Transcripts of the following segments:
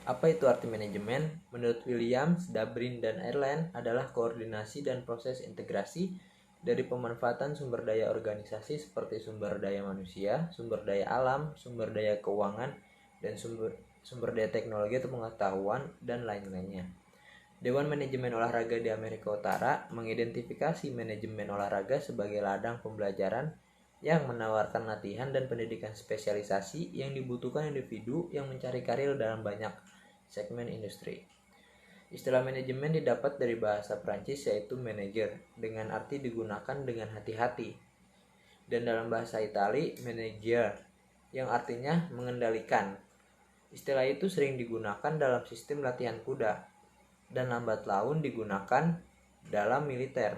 Apa itu arti manajemen? Menurut Williams, Dabrin, dan Erland adalah koordinasi dan proses integrasi dari pemanfaatan sumber daya organisasi seperti sumber daya manusia, sumber daya alam, sumber daya keuangan, dan sumber daya teknologi atau pengetahuan, dan lain-lainnya. Dewan Manajemen Olahraga di Amerika Utara mengidentifikasi manajemen olahraga sebagai ladang pembelajaran yang menawarkan latihan dan pendidikan spesialisasi yang dibutuhkan individu yang mencari karir dalam banyak segmen industri. Istilah manajemen didapat dari bahasa Prancis yaitu manager dengan arti digunakan dengan hati-hati. Dan dalam bahasa Itali, manager yang artinya mengendalikan. Istilah itu sering digunakan dalam sistem latihan kuda dan lambat laun digunakan dalam militer.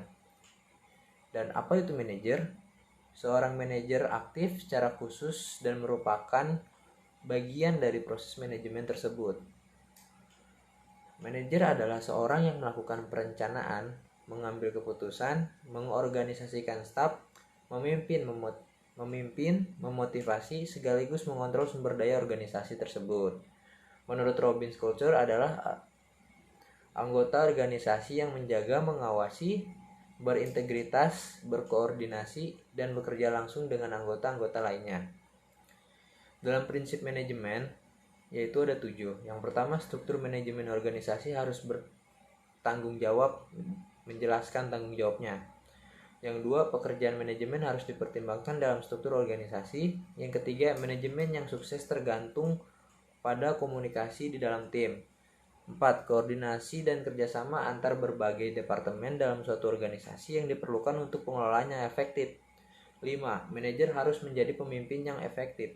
Dan apa itu manajer? Seorang manajer aktif secara khusus dan merupakan bagian dari proses manajemen tersebut. Manajer adalah seorang yang melakukan perencanaan, mengambil keputusan, mengorganisasikan staf, memimpin, memotivasi, sekaligus mengontrol sumber daya organisasi tersebut. Menurut Robbins, culture adalah anggota organisasi yang menjaga, mengawasi, berintegritas, berkoordinasi, dan bekerja langsung dengan anggota-anggota lainnya. Dalam prinsip manajemen, yaitu ada 7. Yang pertama, struktur manajemen organisasi harus bertanggung jawab, menjelaskan tanggung jawabnya. Yang kedua, pekerjaan manajemen harus dipertimbangkan dalam struktur organisasi. Yang ketiga, manajemen yang sukses tergantung pada komunikasi di dalam tim. 4. Koordinasi dan kerjasama antar berbagai departemen dalam suatu organisasi yang diperlukan untuk pengelolaannya efektif. 5. Manajer harus menjadi pemimpin yang efektif.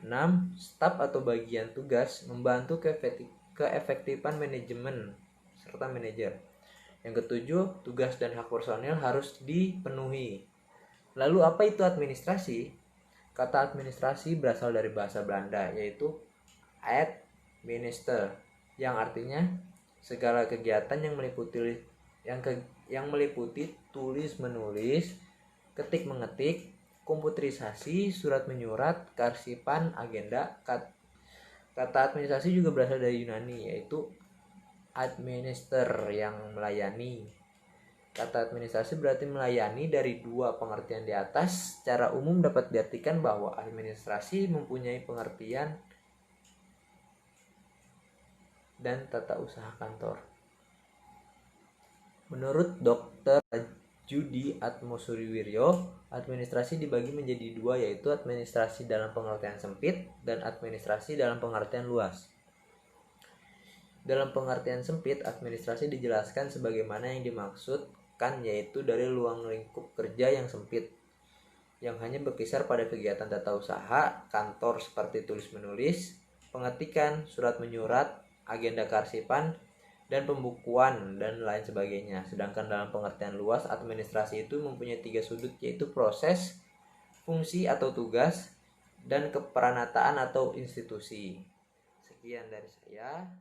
6. Staf atau bagian tugas membantu keefektifan manajemen serta manajer. Yang ketujuh, tugas dan hak personil harus dipenuhi. Lalu apa itu administrasi? Kata administrasi berasal dari bahasa Belanda yaitu administer, yang artinya segala kegiatan yang meliputi tulis menulis, ketik mengetik, komputerisasi, surat menyurat, kearsipan, agenda. Kata administrasi juga berasal dari Yunani yaitu administer, yang melayani. Kata administrasi berarti melayani. Dari dua pengertian di atas, secara umum dapat diartikan bahwa administrasi mempunyai pengertian dan tata usaha kantor. Menurut Dr. Judi Atmosuriwiryo, administrasi dibagi menjadi dua, yaitu administrasi dalam pengertian sempit dan administrasi dalam pengertian luas. Dalam pengertian sempit, administrasi dijelaskan sebagaimana yang dimaksudkan, yaitu dari ruang lingkup kerja yang sempit, yang hanya berkisar pada kegiatan tata usaha kantor seperti tulis menulis, pengetikan, surat menyurat, agenda kearsipan, dan pembukuan, dan lain sebagainya. Sedangkan dalam pengertian luas, administrasi itu mempunyai 3 sudut, yaitu proses, fungsi atau tugas, dan keperanataan atau institusi. Sekian dari saya.